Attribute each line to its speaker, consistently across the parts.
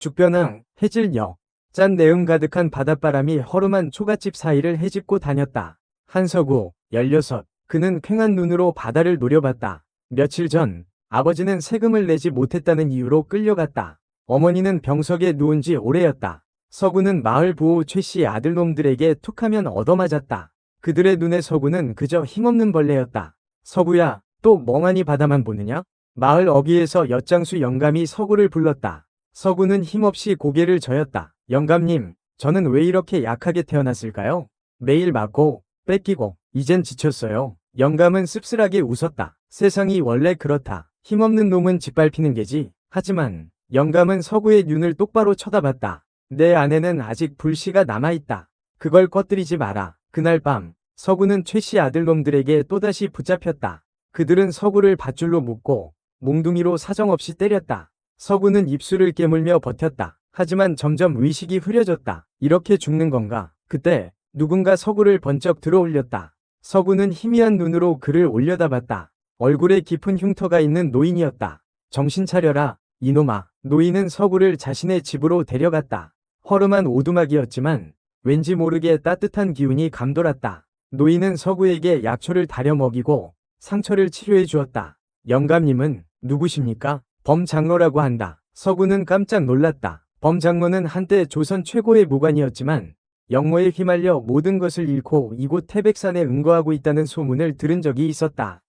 Speaker 1: 죽변항, 해질녘. 짠 내음 가득한 바닷바람이 허름한 초가집 사이를 헤집고 다녔다. 한서구, 16. 그는 퀭한 눈으로 바다를 노려봤다. 며칠 전 아버지는 세금을 내지 못했다는 이유로 끌려갔다. 어머니는 병석에 누운 지 오래였다. 서구는 마을 부호 최씨 아들놈들에게 툭하면 얻어맞았다. 그들의 눈에 서구는 그저 힘없는 벌레였다. 서구야, 또 멍하니 바다만 보느냐? 마을 어귀에서 엿장수 영감이 서구를 불렀다. 서구는 힘없이 고개를 저었다. 영감님, 저는 왜 이렇게 약하게 태어났을까요? 매일 맞고 뺏기고 이젠 지쳤어요. 영감은 씁쓸하게 웃었다. 세상이 원래 그렇다. 힘없는 놈은 짓밟히는 게지. 하지만 영감은 서구의 눈을 똑바로 쳐다봤다. 내 안에는 아직 불씨가 남아있다. 그걸 꺼뜨리지 마라. 그날 밤 서구는 최씨 아들놈들에게 또다시 붙잡혔다. 그들은 서구를 밧줄로 묶고 몽둥이로 사정없이 때렸다. 서구는 입술을 깨물며 버텼다. 하지만 점점 의식이 흐려졌다. 이렇게 죽는 건가? 그때 누군가 서구를 번쩍 들어올렸다. 서구는 희미한 눈으로 그를 올려다봤다. 얼굴에 깊은 흉터가 있는 노인이었다. 정신 차려라, 이놈아. 노인은 서구를 자신의 집으로 데려갔다. 허름한 오두막이었지만 왠지 모르게 따뜻한 기운이 감돌았다. 노인은 서구에게 약초를 다려 먹이고 상처를 치료해 주었다. 영감님은 누구십니까? 범장로라고 한다. 서구는 깜짝 놀랐다. 범장로는 한때 조선 최고의 무관이었지만 영모에 휘말려 모든 것을 잃고 이곳 태백산에 은거하고 있다는 소문을 들은 적이 있었다.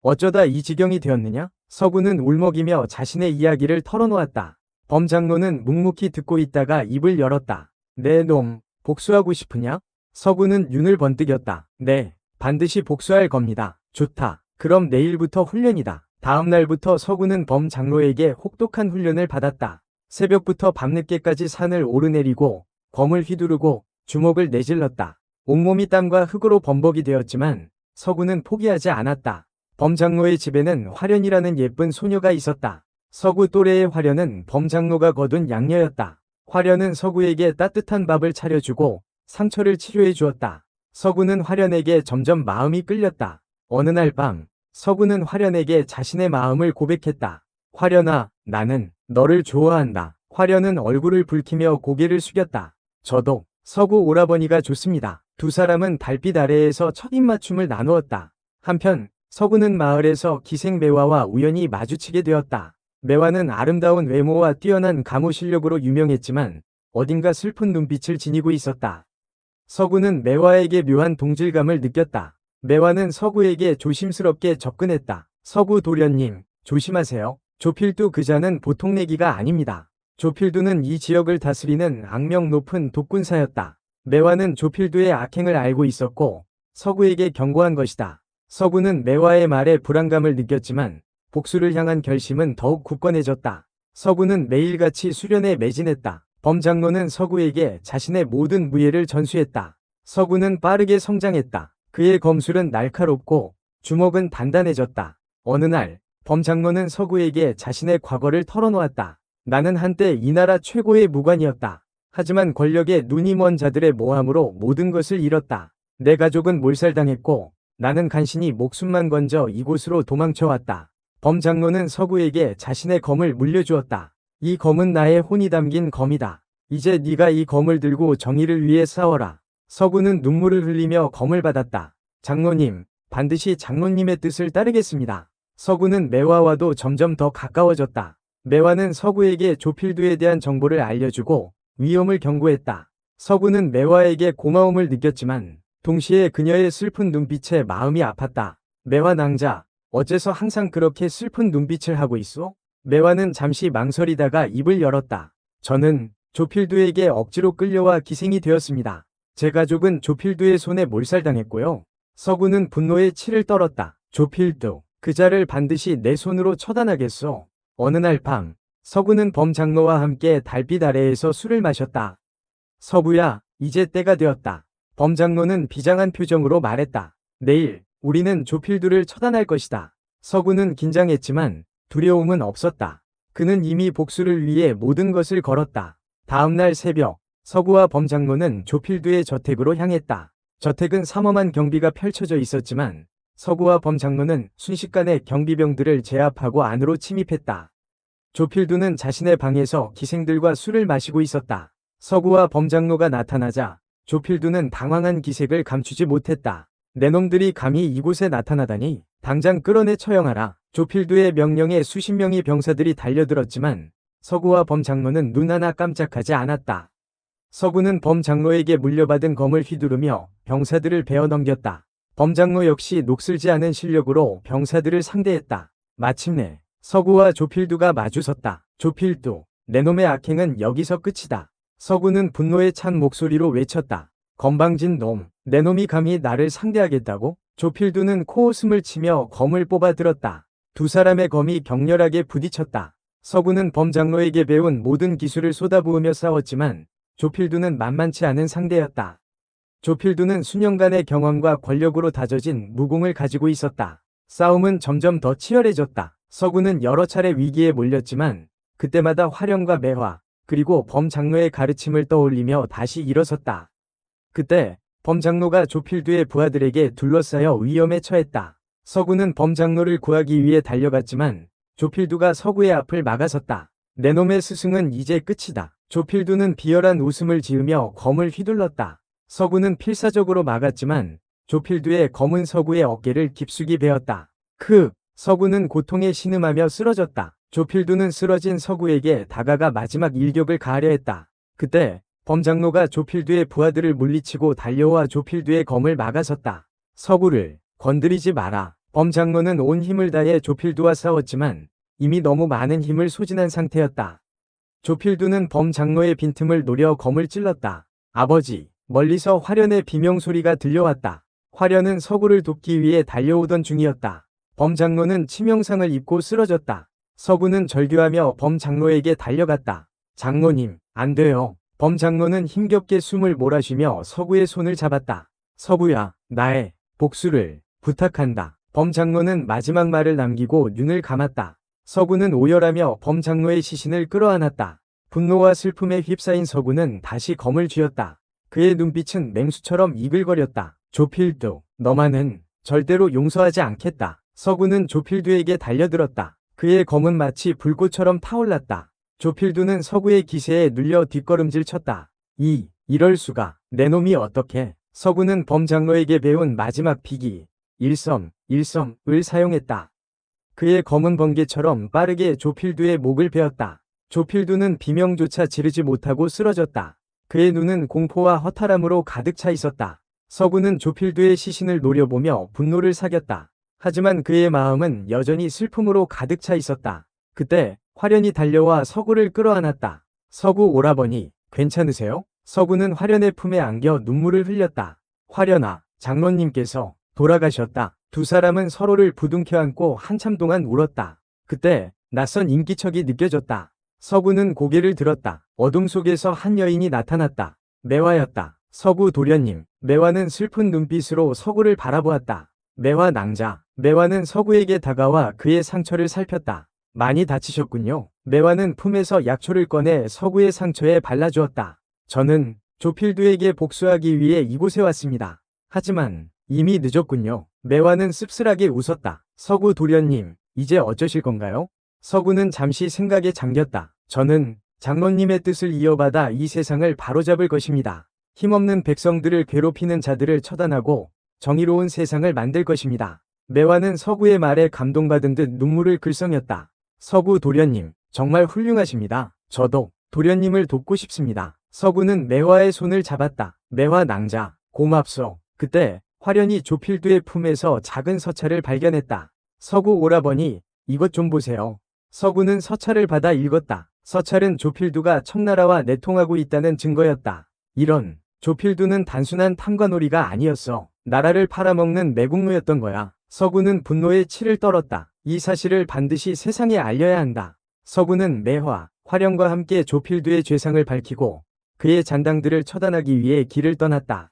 Speaker 1: 어쩌다 이 지경이 되었느냐? 서구는 울먹이며 자신의 이야기를 털어놓았다. 범장로는 묵묵히 듣고 있다가 입을 열었다. 내 놈, 복수하고 싶으냐? 서구는 눈을 번뜩였다. 네, 반드시 복수할 겁니다. 좋다. 그럼 내일부터 훈련이다. 다음 날부터 서구는 범장로에게 혹독한 훈련을 받았다. 새벽부터 밤늦게까지 산을 오르내리고 검을 휘두르고 주먹을 내질렀다. 온몸이 땀과 흙으로 범벅이 되었지만 서구는 포기하지 않았다. 범장로의 집에는 화련이라는 예쁜 소녀가 있었다. 서구 또래의 화련은 범장로가 거둔 양녀였다. 화련은 서구에게 따뜻한 밥을 차려주고 상처를 치료해 주었다. 서구는 화련에게 점점 마음이 끌렸다. 어느 날 밤 서구는 화련에게 자신의 마음을 고백했다. 화련아, 나는 너를 좋아한다. 화련은 얼굴을 붉히며 고개를 숙였다. 저도 서구 오라버니가 좋습니다. 두 사람은 달빛 아래에서 첫 입맞춤을 나누었다. 한편 서구는 마을에서 기생 매화와 우연히 마주치게 되었다. 매화는 아름다운 외모와 뛰어난 가무 실력으로 유명했지만 어딘가 슬픈 눈빛을 지니고 있었다. 서구는 매화에게 묘한 동질감을 느꼈다. 매화는 서구에게 조심스럽게 접근했다. 서구 도련님, 조심하세요. 조필두 그자는 보통 내기가 아닙니다. 조필두는 이 지역을 다스리는 악명 높은 독군사였다. 매화는 조필두의 악행을 알고 있었고 서구에게 경고한 것이다. 서구는 매화의 말에 불안감을 느꼈지만 복수를 향한 결심은 더욱 굳건해졌다. 서구는 매일같이 수련에 매진했다. 범장로는 서구에게 자신의 모든 무예를 전수했다. 서구는 빠르게 성장했다. 그의 검술은 날카롭고 주먹은 단단해졌다. 어느 날 범장로는 서구에게 자신의 과거를 털어놓았다. 나는 한때 이 나라 최고의 무관이었다. 하지만 권력에 눈이 먼 자들의 모함으로 모든 것을 잃었다. 내 가족은 몰살당했고 나는 간신히 목숨만 건져 이곳으로 도망쳐왔다. 범장로는 서구에게 자신의 검을 물려주었다. 이 검은 나의 혼이 담긴 검이다. 이제 네가 이 검을 들고 정의를 위해 싸워라. 서구는 눈물을 흘리며 검을 받았다. 장로님, 반드시 장로님의 뜻을 따르겠습니다. 서구는 매화와도 점점 더 가까워졌다. 매화는 서구에게 조필두에 대한 정보를 알려주고 위험을 경고했다. 서구는 매화에게 고마움을 느꼈지만 동시에 그녀의 슬픈 눈빛에 마음이 아팠다. 매화 낭자, 어째서 항상 그렇게 슬픈 눈빛을 하고 있어? 매화는 잠시 망설이다가 입을 열었다. 저는 조필두에게 억지로 끌려와 기생이 되었습니다. 제 가족은 조필두의 손에 몰살당했고요. 서구는 분노에 치를 떨었다. 조필두, 그자를 반드시 내 손으로 처단하겠소. 어느 날 밤, 서구는 범장로와 함께 달빛 아래에서 술을 마셨다. 서구야, 이제 때가 되었다. 범장로는 비장한 표정으로 말했다. 내일, 우리는 조필두를 처단할 것이다. 서구는 긴장했지만 두려움은 없었다. 그는 이미 복수를 위해 모든 것을 걸었다. 다음 날 새벽, 서구와 범장로는 조필두의 저택으로 향했다. 저택은 삼엄한 경비가 펼쳐져 있었지만 서구와 범장로는 순식간에 경비병들을 제압하고 안으로 침입했다. 조필두는 자신의 방에서 기생들과 술을 마시고 있었다. 서구와 범장로가 나타나자 조필두는 당황한 기색을 감추지 못했다. 내 놈들이 감히 이곳에 나타나다니 당장 끌어내 처형하라. 조필두의 명령에 수십 명의 병사들이 달려들었지만 서구와 범장로는 눈 하나 깜짝하지 않았다. 서구는 범장로에게 물려받은 검을 휘두르며 병사들을 베어 넘겼다. 범장로 역시 녹슬지 않은 실력으로 병사들을 상대했다. 마침내 서구와 조필두가 마주섰다. 조필두, 내 놈의 악행은 여기서 끝이다. 서구는 분노에 찬 목소리로 외쳤다. 건방진 놈, 내 놈이 감히 나를 상대하겠다고? 조필두는 코웃음을 치며 검을 뽑아 들었다. 두 사람의 검이 격렬하게 부딪혔다. 서구는 범장로에게 배운 모든 기술을 쏟아부으며 싸웠지만 조필두는 만만치 않은 상대였다. 조필두는 수년간의 경험과 권력으로 다져진 무공을 가지고 있었다. 싸움은 점점 더 치열해졌다. 서구는 여러 차례 위기에 몰렸지만 그때마다 화령과 매화, 그리고 범장로의 가르침을 떠올리며 다시 일어섰다. 그때 범장로가 조필두의 부하들에게 둘러싸여 위험에 처했다. 서구는 범장로를 구하기 위해 달려갔지만 조필두가 서구의 앞을 막아섰다. 내 놈의 스승은 이제 끝이다. 조필두는 비열한 웃음을 지으며 검을 휘둘렀다. 서구는 필사적으로 막았지만 조필두의 검은 서구의 어깨를 깊숙이 베었다. 서구는 고통에 신음하며 쓰러졌다. 조필두는 쓰러진 서구에게 다가가 마지막 일격을 가하려 했다. 그때 범장로가 조필두의 부하들을 물리치고 달려와 조필두의 검을 막아섰다. 서구를 건드리지 마라. 범장로는 온 힘을 다해 조필두와 싸웠지만 이미 너무 많은 힘을 소진한 상태였다. 조필두는 범장로의 빈틈을 노려 검을 찔렀다. 아버지, 멀리서 화련의 비명소리가 들려왔다. 화련은 서구를 돕기 위해 달려오던 중이었다. 범장로는 치명상을 입고 쓰러졌다. 서구는 절규하며 범장로에게 달려갔다. 장로님, 안 돼요. 범장로는 힘겹게 숨을 몰아쉬며 서구의 손을 잡았다. 서구야, 나의 복수를 부탁한다. 범장로는 마지막 말을 남기고 눈을 감았다. 서구는 오열하며 범장로의 시신을 끌어안았다. 분노와 슬픔에 휩싸인 서구는 다시 검을 쥐었다. 그의 눈빛은 맹수처럼 이글거렸다. 조필두, 너만은 절대로 용서하지 않겠다. 서구는 조필두에게 달려들었다. 그의 검은 마치 불꽃처럼 타올랐다. 조필두는 서구의 기세에 눌려 뒷걸음질 쳤다. 이럴 수가. 내 놈이 어떻게? 서구는 범장로에게 배운 마지막 비기, 일섬을 사용했다. 그의 검은 번개처럼 빠르게 조필두의 목을 베었다. 조필두는 비명조차 지르지 못하고 쓰러졌다. 그의 눈은 공포와 허탈함으로 가득 차 있었다. 서구는 조필두의 시신을 노려보며 분노를 사겼다. 하지만 그의 마음은 여전히 슬픔으로 가득 차 있었다. 그때 화련이 달려와 서구를 끌어안았다. 서구 오라버니, 괜찮으세요? 서구는 화련의 품에 안겨 눈물을 흘렸다. 화련아, 장로님께서 돌아가셨다. 두 사람은 서로를 부둥켜 안고 한참 동안 울었다. 그때 낯선 인기척이 느껴졌다. 서구는 고개를 들었다. 어둠 속에서 한 여인이 나타났다. 매화였다. 서구 도련님. 매화는 슬픈 눈빛으로 서구를 바라보았다. 매화 낭자. 매화는 서구에게 다가와 그의 상처를 살폈다. 많이 다치셨군요. 매화는 품에서 약초를 꺼내 서구의 상처에 발라주었다. 저는 조필두에게 복수하기 위해 이곳에 왔습니다. 하지만 이미 늦었군요. 매화는 씁쓸하게 웃었다. 서구 도련님, 이제 어쩌실 건가요? 서구는 잠시 생각에 잠겼다. 저는 장로님의 뜻을 이어받아 이 세상을 바로잡을 것입니다. 힘없는 백성들을 괴롭히는 자들을 처단하고 정의로운 세상을 만들 것입니다. 매화는 서구의 말에 감동받은 듯 눈물을 글썽였다. 서구 도련님, 정말 훌륭하십니다. 저도 도련님을 돕고 싶습니다. 서구는 매화의 손을 잡았다. 매화 낭자, 고맙소. 그때 화련이 조필두의 품에서 작은 서찰을 발견했다. 서구 오라버니, 이것 좀 보세요. 서구는 서찰을 받아 읽었다. 서찰은 조필두가 청나라와 내통하고 있다는 증거였다. 이런, 조필두는 단순한 탐관오리가 아니었어. 나라를 팔아먹는 매국노였던 거야. 서구는 분노에 치를 떨었다. 이 사실을 반드시 세상에 알려야 한다. 서구는 매화, 화령과 함께 조필두의 죄상을 밝히고 그의 잔당들을 처단하기 위해 길을 떠났다.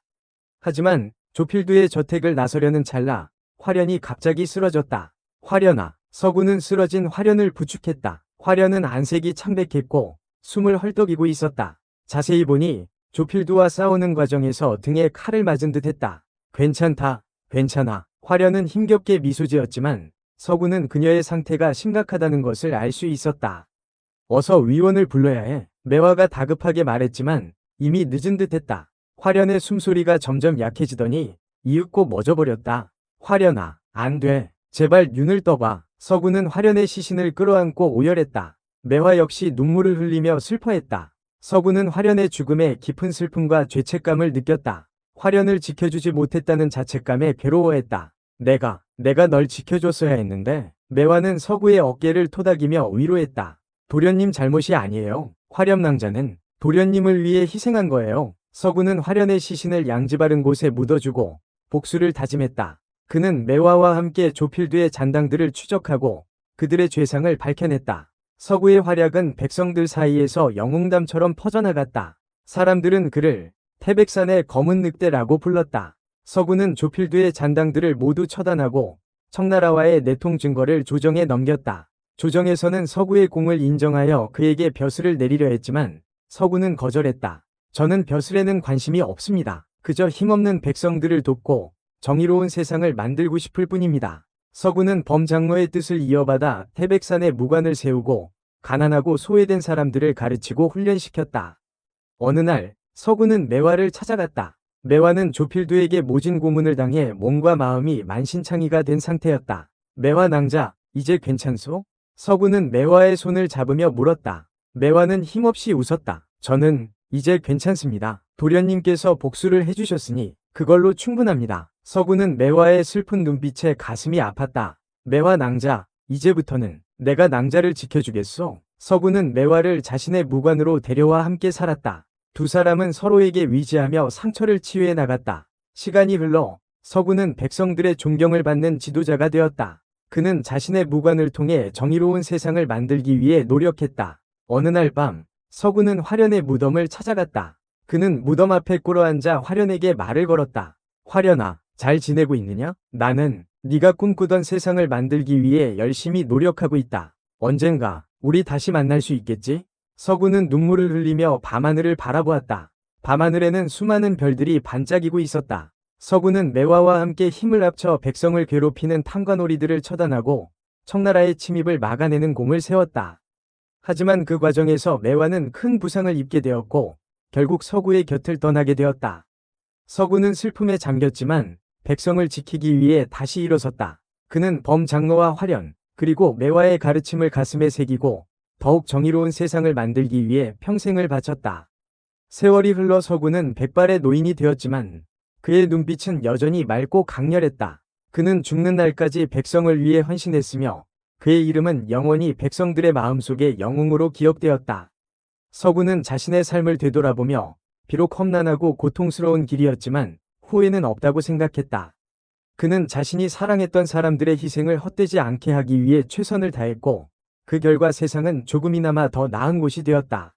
Speaker 1: 하지만 조필두의 저택을 나서려는 찰나 화련이 갑자기 쓰러졌다. 화련아. 서구는 쓰러진 화련을 부축했다. 화련은 안색이 창백했고 숨을 헐떡이고 있었다. 자세히 보니 조필두와 싸우는 과정에서 등에 칼을 맞은 듯 했다. 괜찮다. 괜찮아. 화련은 힘겹게 미소 지었지만 서구는 그녀의 상태가 심각하다는 것을 알 수 있었다. 어서 위원을 불러야 해. 매화가 다급하게 말했지만 이미 늦은 듯했다. 화련의 숨소리가 점점 약해지더니 이윽고 멎어버렸다. 화련아, 안 돼. 제발 눈을 떠봐. 서구는 화련의 시신을 끌어안고 오열했다. 매화 역시 눈물을 흘리며 슬퍼했다. 서구는 화련의 죽음에 깊은 슬픔과 죄책감을 느꼈다. 화련을 지켜주지 못했다는 자책감에 괴로워했다. 내가 널 지켜줬어야 했는데. 매화는 서구의 어깨를 토닥이며 위로했다. 도련님 잘못이 아니에요. 화련낭자는 도련님을 위해 희생한 거예요. 서구는 화련의 시신을 양지 바른 곳에 묻어주고 복수를 다짐했다. 그는 매화와 함께 조필드의 잔당들을 추적하고 그들의 죄상을 밝혀냈다. 서구의 활약은 백성들 사이에서 영웅담처럼 퍼져나갔다. 사람들은 그를 태백산의 검은 늑대라고 불렀다. 서구는 조필드의 잔당들을 모두 처단하고 청나라와의 내통 증거를 조정에 넘겼다. 조정에서는 서구의 공을 인정하여 그에게 벼슬을 내리려 했지만 서구는 거절했다. 저는 벼슬에는 관심이 없습니다. 그저 힘없는 백성들을 돕고 정의로운 세상을 만들고 싶을 뿐입니다. 서구는 범장로의 뜻을 이어받아 태백산에 무관을 세우고 가난하고 소외된 사람들을 가르치고 훈련시켰다. 어느 날 서구는 매화를 찾아갔다. 매화는 조필두에게 모진 고문을 당해 몸과 마음이 만신창이가 된 상태였다. 매화 낭자, 이제 괜찮소? 서구는 매화의 손을 잡으며 물었다. 매화는 힘없이 웃었다. 저는 이제 괜찮습니다. 도련님께서 복수를 해주셨으니 그걸로 충분합니다. 서구는 매화의 슬픈 눈빛에 가슴이 아팠다. 매화 낭자, 이제부터는 내가 낭자를 지켜주겠소. 서구는 매화를 자신의 무관으로 데려와 함께 살았다. 두 사람은 서로에게 위지하며 상처를 치유해 나갔다. 시간이 흘러 서구는 백성들의 존경을 받는 지도자가 되었다. 그는 자신의 무관을 통해 정의로운 세상을 만들기 위해 노력했다. 어느 날 밤 서구는 화련의 무덤을 찾아갔다. 그는 무덤 앞에 꿇어앉아 화련에게 말을 걸었다. 화련아, 잘 지내고 있느냐? 나는 네가 꿈꾸던 세상을 만들기 위해 열심히 노력하고 있다. 언젠가 우리 다시 만날 수 있겠지? 서구는 눈물을 흘리며 밤하늘을 바라보았다. 밤하늘에는 수많은 별들이 반짝이고 있었다. 서구는 매화와 함께 힘을 합쳐 백성을 괴롭히는 탕관오리들을 처단하고 청나라의 침입을 막아내는 공을 세웠다. 하지만 그 과정에서 매화는 큰 부상을 입게 되었고 결국 서구의 곁을 떠나게 되었다. 서구는 슬픔에 잠겼지만 백성을 지키기 위해 다시 일어섰다. 그는 범장로와 화련, 그리고 매화의 가르침을 가슴에 새기고 더욱 정의로운 세상을 만들기 위해 평생을 바쳤다. 세월이 흘러 서구는 백발의 노인이 되었지만 그의 눈빛은 여전히 맑고 강렬했다. 그는 죽는 날까지 백성을 위해 헌신했으며 그의 이름은 영원히 백성들의 마음속에 영웅으로 기억되었다. 서구는 자신의 삶을 되돌아보며 비록 험난하고 고통스러운 길이었지만 후회는 없다고 생각했다. 그는 자신이 사랑했던 사람들의 희생을 헛되지 않게 하기 위해 최선을 다했고 그 결과 세상은 조금이나마 더 나은 곳이 되었다.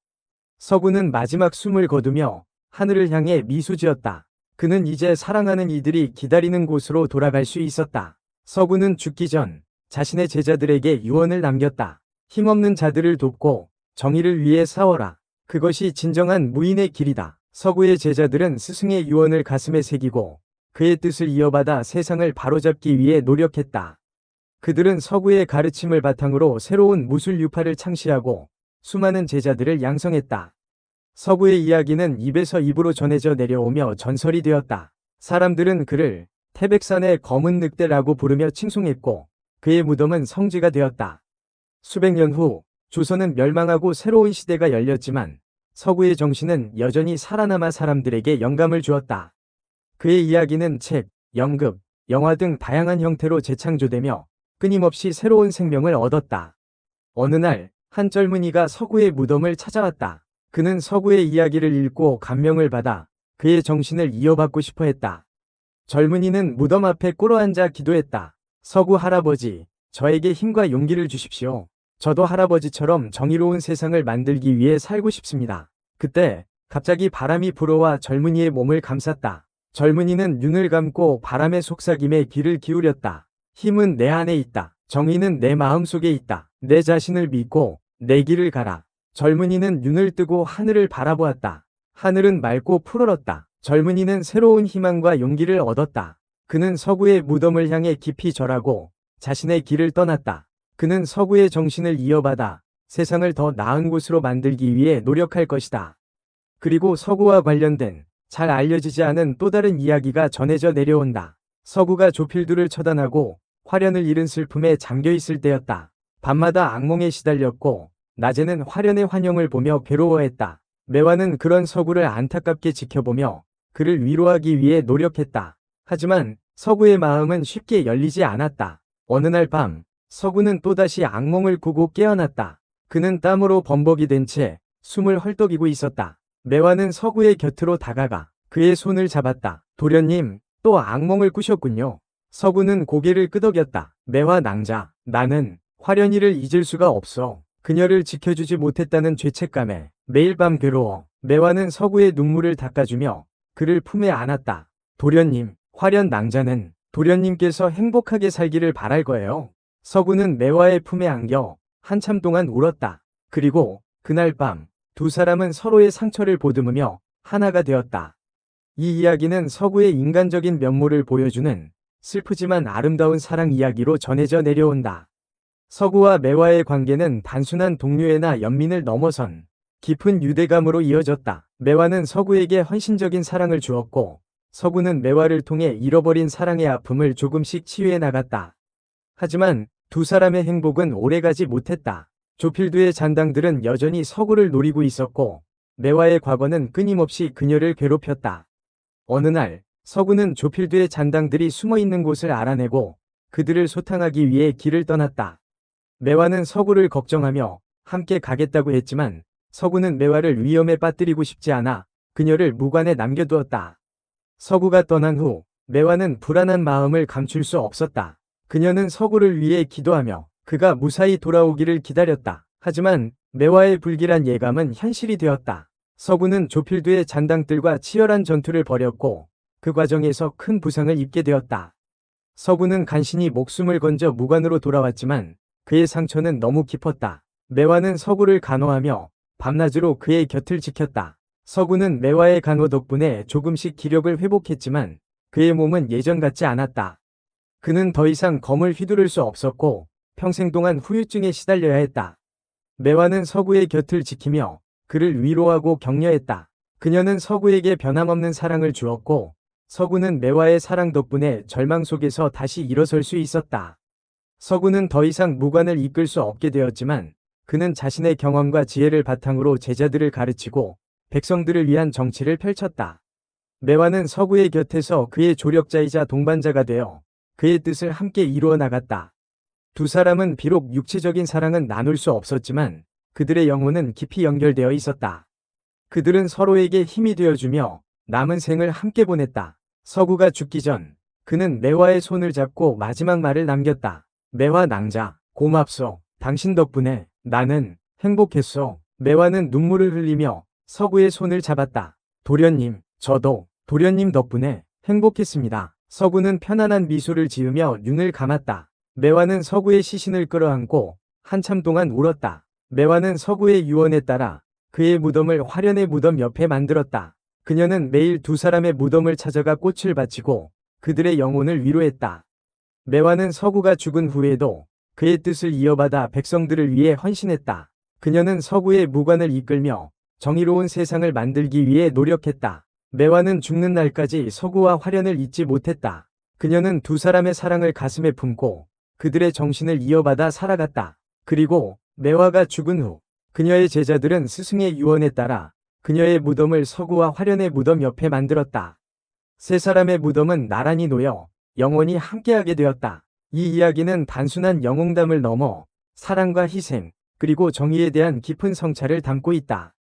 Speaker 1: 서구는 마지막 숨을 거두며 하늘을 향해 미소 지었다. 그는 이제 사랑하는 이들이 기다리는 곳으로 돌아갈 수 있었다. 서구는 죽기 전 자신의 제자들에게 유언을 남겼다. 힘없는 자들을 돕고 정의를 위해 싸워라. 그것이 진정한 무인의 길이다. 서구의 제자들은 스승의 유언을 가슴에 새기고 그의 뜻을 이어받아 세상을 바로잡기 위해 노력했다. 그들은 서구의 가르침을 바탕으로 새로운 무술유파를 창시하고 수많은 제자들을 양성했다. 서구의 이야기는 입에서 입으로 전해져 내려오며 전설이 되었다. 사람들은 그를 태백산의 검은 늑대라고 부르며 칭송했고 그의 무덤은 성지가 되었다. 수백 년 후 조선은 멸망하고 새로운 시대가 열렸지만 서구의 정신은 여전히 살아남아 사람들에게 영감을 주었다. 그의 이야기는 책, 연극, 영화 등 다양한 형태로 재창조되며 끊임없이 새로운 생명을 얻었다. 어느 날 한 젊은이가 서구의 무덤을 찾아왔다. 그는 서구의 이야기를 읽고 감명을 받아 그의 정신을 이어받고 싶어 했다. 젊은이는 무덤 앞에 꿇어앉아 기도했다. 서구 할아버지, 저에게 힘과 용기를 주십시오. 저도 할아버지처럼 정의로운 세상을 만들기 위해 살고 싶습니다. 그때 갑자기 바람이 불어와 젊은이의 몸을 감쌌다. 젊은이는 눈을 감고 바람의 속삭임에 귀를 기울였다. 힘은 내 안에 있다. 정의는 내 마음속에 있다. 내 자신을 믿고 내 길을 가라. 젊은이는 눈을 뜨고 하늘을 바라보았다. 하늘은 맑고 푸르렀다. 젊은이는 새로운 희망과 용기를 얻었다. 그는 서구의 무덤을 향해 깊이 절하고 자신의 길을 떠났다. 그는 서구의 정신을 이어받아 세상을 더 나은 곳으로 만들기 위해 노력할 것이다. 그리고 서구와 관련된 잘 알려지지 않은 또 다른 이야기가 전해져 내려온다. 서구가 조필두를 처단하고 화련을 잃은 슬픔에 잠겨 있을 때였다. 밤마다 악몽에 시달렸고 낮에는 화련의 환영을 보며 괴로워했다. 매화는 그런 서구를 안타깝게 지켜보며 그를 위로하기 위해 노력했다. 하지만 서구의 마음은 쉽게 열리지 않았다. 어느 날 밤, 서구는 또다시 악몽을 꾸고 깨어났다. 그는 땀으로 범벅이 된 채 숨을 헐떡이고 있었다. 매화는 서구의 곁으로 다가가 그의 손을 잡았다. 도련님, 또 악몽을 꾸셨군요. 서구는 고개를 끄덕였다. 매화 낭자, 나는 화련이를 잊을 수가 없어. 그녀를 지켜주지 못했다는 죄책감에 매일 밤 괴로워. 매화는 서구의 눈물을 닦아주며 그를 품에 안았다. 도련님, 화련 낭자는 도련님께서 행복하게 살기를 바랄 거예요. 서구는 매화의 품에 안겨 한참 동안 울었다. 그리고 그날 밤 두 사람은 서로의 상처를 보듬으며 하나가 되었다. 이 이야기는 서구의 인간적인 면모를 보여주는 슬프지만 아름다운 사랑 이야기로 전해져 내려온다. 서구와 매화의 관계는 단순한 동료애나 연민을 넘어선 깊은 유대감으로 이어졌다. 매화는 서구에게 헌신적인 사랑을 주었고 서구는 매화를 통해 잃어버린 사랑의 아픔을 조금씩 치유해 나갔다. 하지만 두 사람의 행복은 오래가지 못했다. 조필두의 잔당들은 여전히 서구를 노리고 있었고 매화의 과거는 끊임없이 그녀를 괴롭혔다. 어느 날 서구는 조필두의 잔당들이 숨어있는 곳을 알아내고 그들을 소탕하기 위해 길을 떠났다. 매화는 서구를 걱정하며 함께 가겠다고 했지만 서구는 매화를 위험에 빠뜨리고 싶지 않아 그녀를 무관에 남겨두었다. 서구가 떠난 후 매화는 불안한 마음을 감출 수 없었다. 그녀는 서구를 위해 기도하며 그가 무사히 돌아오기를 기다렸다. 하지만 매화의 불길한 예감은 현실이 되었다. 서구는 조필두의 잔당들과 치열한 전투를 벌였고 그 과정에서 큰 부상을 입게 되었다. 서구는 간신히 목숨을 건져 무관으로 돌아왔지만 그의 상처는 너무 깊었다. 매화는 서구를 간호하며 밤낮으로 그의 곁을 지켰다. 서구는 매화의 간호 덕분에 조금씩 기력을 회복했지만 그의 몸은 예전 같지 않았다. 그는 더 이상 검을 휘두를 수 없었고 평생 동안 후유증에 시달려야 했다. 매화는 서구의 곁을 지키며 그를 위로하고 격려했다. 그녀는 서구에게 변함없는 사랑을 주었고 서구는 매화의 사랑 덕분에 절망 속에서 다시 일어설 수 있었다. 서구는 더 이상 무관을 이끌 수 없게 되었지만 그는 자신의 경험과 지혜를 바탕으로 제자들을 가르치고 백성들을 위한 정치를 펼쳤다. 매화는 서구의 곁에서 그의 조력자이자 동반자가 되어 그의 뜻을 함께 이루어 나갔다. 두 사람은 비록 육체적인 사랑은 나눌 수 없었지만 그들의 영혼은 깊이 연결되어 있었다. 그들은 서로에게 힘이 되어주며 남은 생을 함께 보냈다. 서구가 죽기 전 그는 매화의 손을 잡고 마지막 말을 남겼다. 매화 낭자, 고맙소. 당신 덕분에 나는 행복했소. 매화는 눈물을 흘리며 서구의 손을 잡았다. 도련님, 저도 도련님 덕분에 행복했습니다. 서구는 편안한 미소를 지으며 눈을 감았다. 매화는 서구의 시신을 끌어안고 한참 동안 울었다. 매화는 서구의 유언에 따라 그의 무덤을 화련의 무덤 옆에 만들었다. 그녀는 매일 두 사람의 무덤을 찾아가 꽃을 바치고 그들의 영혼을 위로했다. 매화는 서구가 죽은 후에도 그의 뜻을 이어받아 백성들을 위해 헌신했다. 그녀는 서구의 무관을 이끌며 정의로운 세상을 만들기 위해 노력했다. 매화는 죽는 날까지 서구와 화련을 잊지 못했다. 그녀는 두 사람의 사랑을 가슴에 품고 그들의 정신을 이어받아 살아갔다. 그리고 매화가 죽은 후 그녀의 제자들은 스승의 유언에 따라 그녀의 무덤을 서구와 화련의 무덤 옆에 만들었다. 세 사람의 무덤은 나란히 놓여 영원히 함께하게 되었다. 이 이야기는 단순한 영웅담을 넘어 사랑과 희생, 그리고 정의에 대한 깊은 성찰을 담고 있다.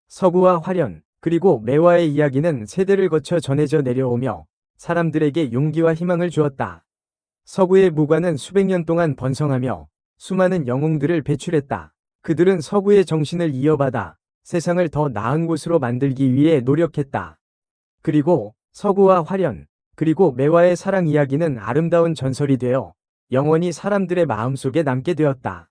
Speaker 1: 서구와 화련, 그리고 매화의 이야기는 세대를 거쳐 전해져 내려오며 사람들에게 용기와 희망을 주었다. 서구의 무관은 수백 년 동안 번성하며 수많은 영웅들을 배출했다. 그들은 서구의 정신을 이어받아 세상을 더 나은 곳으로 만들기 위해 노력했다. 그리고 서구와 화련, 그리고 매화의 사랑 이야기는 아름다운 전설이 되어 영원히 사람들의 마음속에 남게 되었다.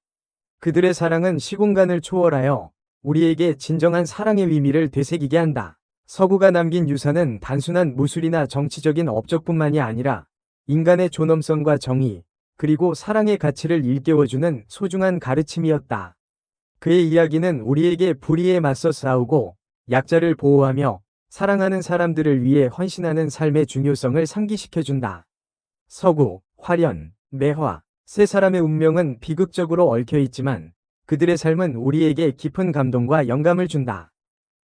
Speaker 1: 그들의 사랑은 시공간을 초월하여 우리에게 진정한 사랑의 의미를 되새기게 한다. 서구가 남긴 유산은 단순한 무술이나 정치적인 업적뿐만이 아니라 인간의 존엄성과 정의, 그리고 사랑의 가치를 일깨워주는 소중한 가르침이었다. 그의 이야기는 우리에게 불의에 맞서 싸우고 약자를 보호하며 사랑하는 사람들을 위해 헌신하는 삶의 중요성을 상기시켜준다. 서구, 화련, 매화, 세 사람의 운명은 비극적으로 얽혀 있지만 그들의 삶은 우리에게 깊은 감동과 영감을 준다.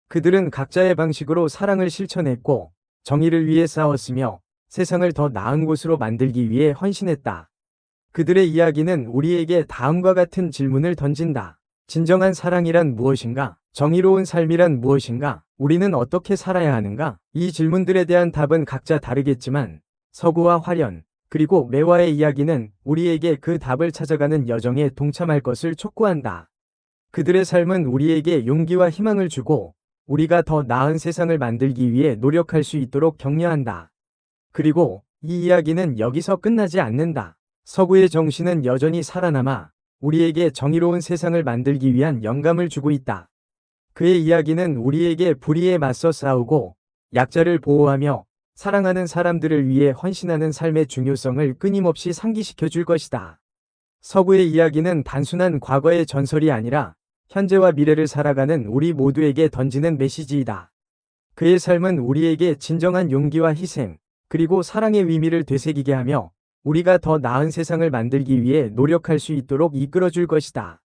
Speaker 1: 그들은 각자의 방식으로 사랑을 실천했고 정의를 위해 싸웠으며 세상을 더 나은 곳으로 만들기 위해 헌신했다. 그들의 이야기는 우리에게 다음과 같은 질문을 던진다. 진정한 사랑이란 무엇인가? 정의로운 삶이란 무엇인가? 우리는 어떻게 살아야 하는가? 이 질문들에 대한 답은 각자 다르겠지만 서구와 화련, 그리고 매화의 이야기는 우리에게 그 답을 찾아가는 여정에 동참할 것을 촉구한다. 그들의 삶은 우리에게 용기와 희망을 주고 우리가 더 나은 세상을 만들기 위해 노력할 수 있도록 격려한다. 그리고 이 이야기는 여기서 끝나지 않는다. 서구의 정신은 여전히 살아남아 우리에게 정의로운 세상을 만들기 위한 영감을 주고 있다. 그의 이야기는 우리에게 불의에 맞서 싸우고 약자를 보호하며 사랑하는 사람들을 위해 헌신하는 삶의 중요성을 끊임없이 상기시켜 줄 것이다. 서구의 이야기는 단순한 과거의 전설이 아니라 현재와 미래를 살아가는 우리 모두에게 던지는 메시지이다. 그의 삶은 우리에게 진정한 용기와 희생, 그리고 사랑의 의미를 되새기게 하며 우리가 더 나은 세상을 만들기 위해 노력할 수 있도록 이끌어 줄 것이다.